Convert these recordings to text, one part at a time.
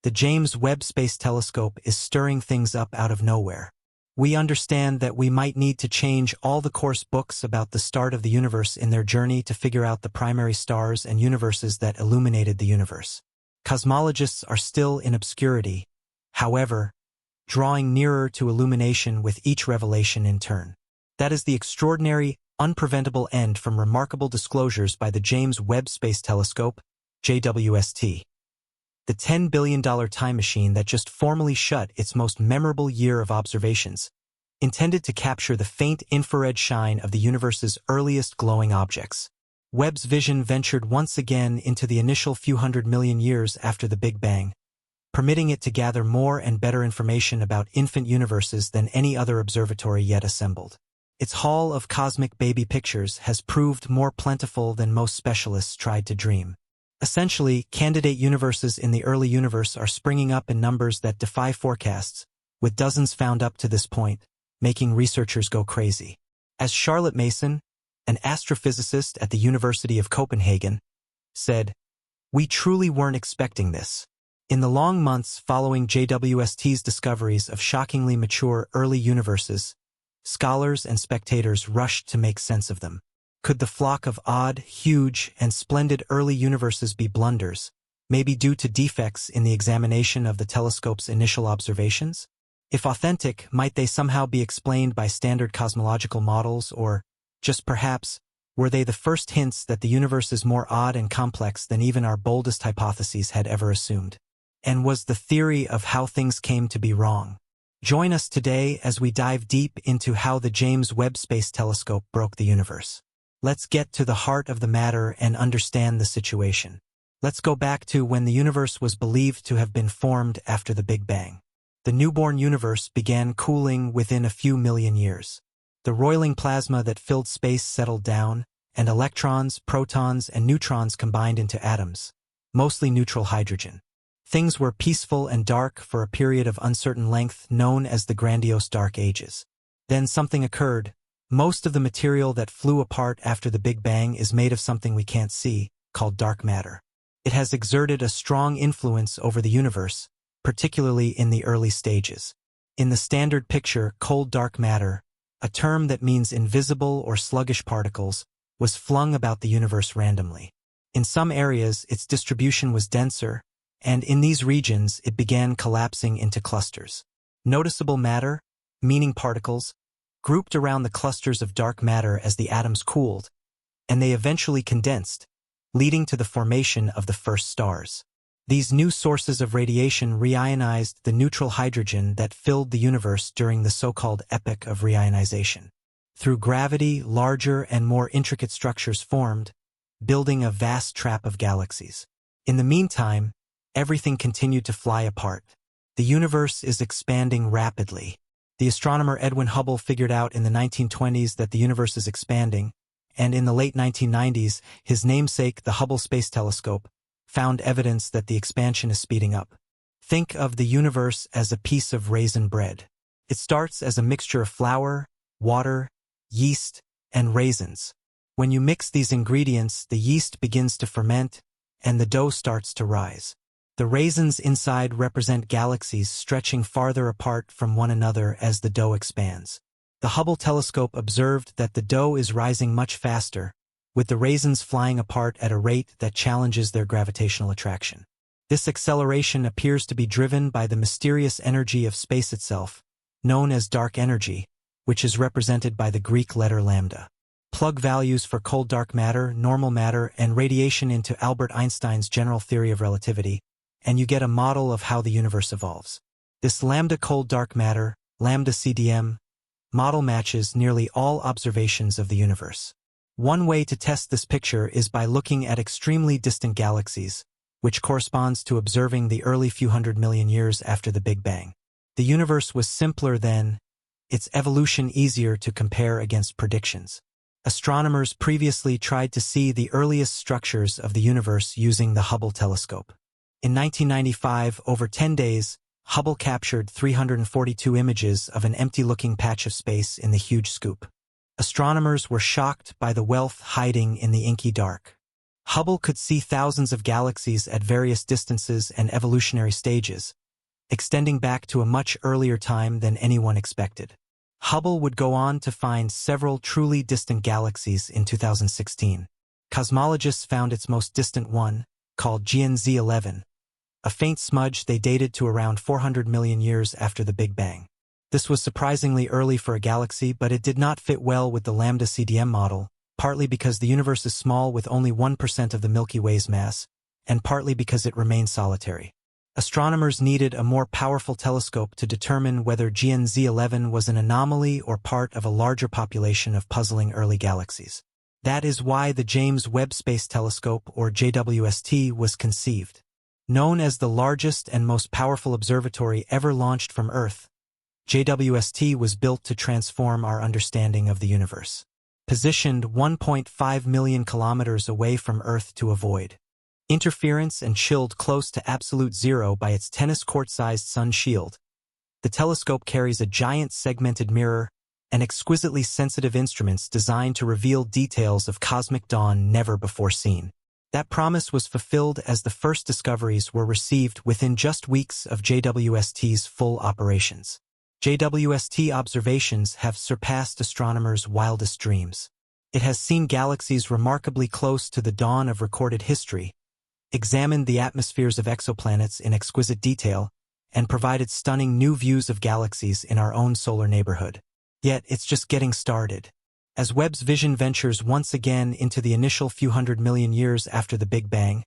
The James Webb Space Telescope is stirring things up out of nowhere. We understand that we might need to change all the course books about the start of the universe in their journey to figure out the primary stars and universes that illuminated the universe. Cosmologists are still in obscurity, however, drawing nearer to illumination with each revelation in turn. That is the extraordinary, unpreventable end from remarkable disclosures by the James Webb Space Telescope, JWST. The $10 billion time machine that just formally shut its most memorable year of observations, intended to capture the faint infrared shine of the universe's earliest glowing objects. Webb's vision ventured once again into the initial few hundred million years after the Big Bang, permitting it to gather more and better information about infant universes than any other observatory yet assembled. Its haul of cosmic baby pictures has proved more plentiful than most specialists tried to dream. Essentially, candidate universes in the early universe are springing up in numbers that defy forecasts, with dozens found up to this point, making researchers go crazy. As Charlotte Mason, an astrophysicist at the University of Copenhagen, said, "We truly weren't expecting this." In the long months following JWST's discoveries of shockingly mature early universes, scholars and spectators rushed to make sense of them. Could the flock of odd, huge, and splendid early universes be blunders, maybe due to defects in the examination of the telescope's initial observations? If authentic, might they somehow be explained by standard cosmological models, or, just perhaps, were they the first hints that the universe is more odd and complex than even our boldest hypotheses had ever assumed? And was the theory of how things came to be wrong? Join us today as we dive deep into how the James Webb Space Telescope broke the universe. Let's get to the heart of the matter and understand the situation. Let's go back to when the universe was believed to have been formed after the Big Bang. The newborn universe began cooling within a few million years. The roiling plasma that filled space settled down, and electrons, protons, and neutrons combined into atoms, mostly neutral hydrogen. Things were peaceful and dark for a period of uncertain length known as the grandiose Dark Ages. Then something occurred. Most of the material that flew apart after the Big Bang is made of something we can't see, called dark matter. It has exerted a strong influence over the universe, particularly in the early stages. In the standard picture, cold dark matter, a term that means invisible or sluggish particles, was flung about the universe randomly. In some areas, its distribution was denser, and in these regions, it began collapsing into clusters. Noticeable matter, meaning particles, grouped around the clusters of dark matter as the atoms cooled, and they eventually condensed, leading to the formation of the first stars. These new sources of radiation reionized the neutral hydrogen that filled the universe during the so-called epoch of reionization. Through gravity, larger and more intricate structures formed, building a vast trap of galaxies. In the meantime, everything continued to fly apart. The universe is expanding rapidly. The astronomer Edwin Hubble figured out in the 1920s that the universe is expanding, and in the late 1990s, his namesake, the Hubble Space Telescope, found evidence that the expansion is speeding up. Think of the universe as a piece of raisin bread. It starts as a mixture of flour, water, yeast, and raisins. When you mix these ingredients, the yeast begins to ferment, and the dough starts to rise. The raisins inside represent galaxies stretching farther apart from one another as the dough expands. The Hubble telescope observed that the dough is rising much faster, with the raisins flying apart at a rate that challenges their gravitational attraction. This acceleration appears to be driven by the mysterious energy of space itself, known as dark energy, which is represented by the Greek letter lambda. Plug values for cold dark matter, normal matter, and radiation into Albert Einstein's general theory of relativity, and you get a model of how the universe evolves. This lambda cold dark matter, lambda CDM, model matches nearly all observations of the universe. One way to test this picture is by looking at extremely distant galaxies, which corresponds to observing the early few hundred million years after the Big Bang. The universe was simpler then, its evolution easier to compare against predictions. Astronomers previously tried to see the earliest structures of the universe using the Hubble telescope. In 1995, over 10 days, Hubble captured 342 images of an empty-looking patch of space in the huge scoop. Astronomers were shocked by the wealth hiding in the inky dark. Hubble could see thousands of galaxies at various distances and evolutionary stages, extending back to a much earlier time than anyone expected. Hubble would go on to find several truly distant galaxies in 2016. Cosmologists found its most distant one, called GNZ11, a faint smudge they dated to around 400 million years after the Big Bang. This was surprisingly early for a galaxy, but it did not fit well with the lambda CDM model, partly because the universe is small with only 1% of the Milky Way's mass, and partly because it remains solitary. Astronomers needed a more powerful telescope to determine whether GNZ11 was an anomaly or part of a larger population of puzzling early galaxies. That is why the James Webb Space Telescope, or JWST, was conceived. Known as the largest and most powerful observatory ever launched from Earth, JWST was built to transform our understanding of the universe. Positioned 1.5 million kilometers away from Earth to avoid interference and chilled close to absolute zero by its tennis court-sized sun shield, the telescope carries a giant segmented mirror and exquisitely sensitive instruments designed to reveal details of cosmic dawn never before seen. That promise was fulfilled as the first discoveries were received within just weeks of JWST's full operations. JWST observations have surpassed astronomers' wildest dreams. It has seen galaxies remarkably close to the dawn of recorded history, examined the atmospheres of exoplanets in exquisite detail, and provided stunning new views of galaxies in our own solar neighborhood. Yet it's just getting started. As Webb's vision ventures once again into the initial few hundred million years after the Big Bang,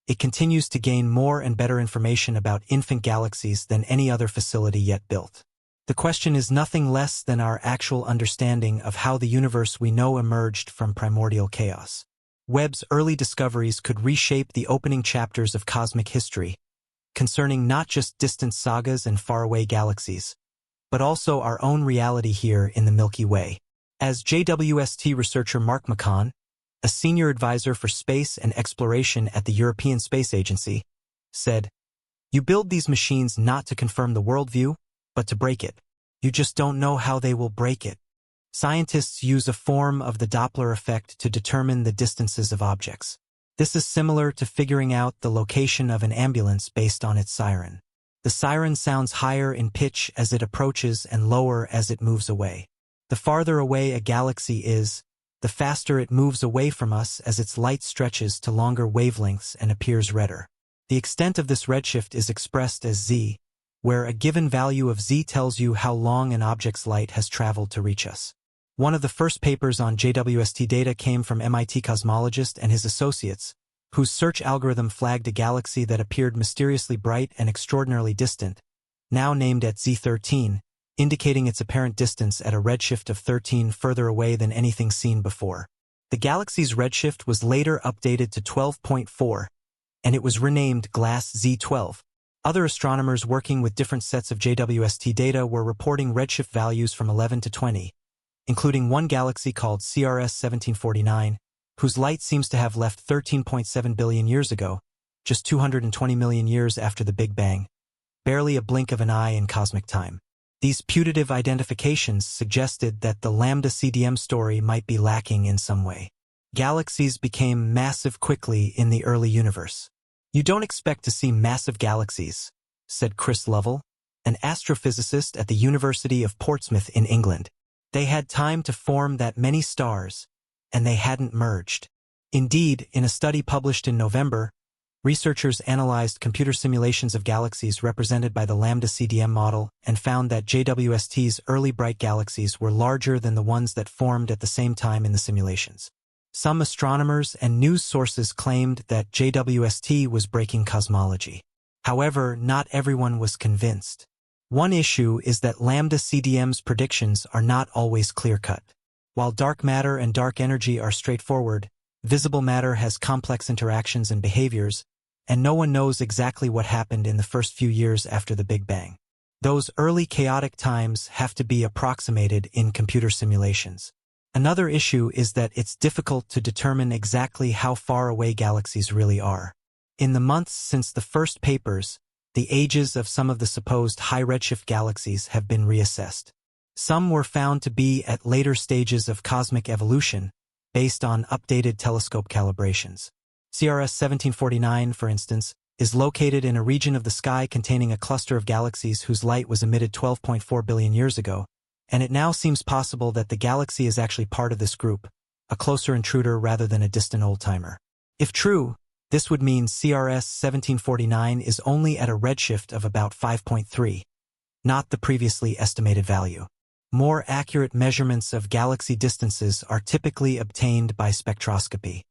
it continues to gain more and better information about infant galaxies than any other facility yet built. The question is nothing less than our actual understanding of how the universe we know emerged from primordial chaos. Webb's early discoveries could reshape the opening chapters of cosmic history, concerning not just distant sagas and faraway galaxies, but also our own reality here in the Milky Way. As JWST researcher Mark McCann, a senior advisor for space and exploration at the European Space Agency, said, "You build these machines not to confirm the worldview, but to break it. You just don't know how they will break it." Scientists use a form of the Doppler effect to determine the distances of objects. This is similar to figuring out the location of an ambulance based on its siren. The siren sounds higher in pitch as it approaches and lower as it moves away. The farther away a galaxy is, the faster it moves away from us as its light stretches to longer wavelengths and appears redder. The extent of this redshift is expressed as z, where a given value of z tells you how long an object's light has traveled to reach us. One of the first papers on JWST data came from MIT cosmologist and his associates, whose search algorithm flagged a galaxy that appeared mysteriously bright and extraordinarily distant, now named at Z13, indicating its apparent distance at a redshift of 13 further away than anything seen before. The galaxy's redshift was later updated to 12.4, and it was renamed Glass Z12. Other astronomers working with different sets of JWST data were reporting redshift values from 11 to 20, including one galaxy called CRS 1749, whose light seems to have left 13.7 billion years ago, just 220 million years after the Big Bang, barely a blink of an eye in cosmic time. These putative identifications suggested that the lambda CDM story might be lacking in some way. Galaxies became massive quickly in the early universe. "You don't expect to see massive galaxies," said Chris Lovell, an astrophysicist at the University of Portsmouth in England. "They had time to form that many stars, and they hadn't merged." Indeed, in a study published in November, researchers analyzed computer simulations of galaxies represented by the lambda CDM model and found that JWST's early bright galaxies were larger than the ones that formed at the same time in the simulations. Some astronomers and news sources claimed that JWST was breaking cosmology. However, not everyone was convinced. One issue is that lambda CDM's predictions are not always clear-cut. While dark matter and dark energy are straightforward, visible matter has complex interactions and behaviors, and no one knows exactly what happened in the first few years after the Big Bang. Those early chaotic times have to be approximated in computer simulations. Another issue is that it's difficult to determine exactly how far away galaxies really are. In the months since the first papers, the ages of some of the supposed high redshift galaxies have been reassessed. Some were found to be at later stages of cosmic evolution, based on updated telescope calibrations. CRS 1749, for instance, is located in a region of the sky containing a cluster of galaxies whose light was emitted 12.4 billion years ago, and it now seems possible that the galaxy is actually part of this group, a closer intruder rather than a distant old-timer. If true, this would mean CRS 1749 is only at a redshift of about 5.3, not the previously estimated value. More accurate measurements of galaxy distances are typically obtained by spectroscopy.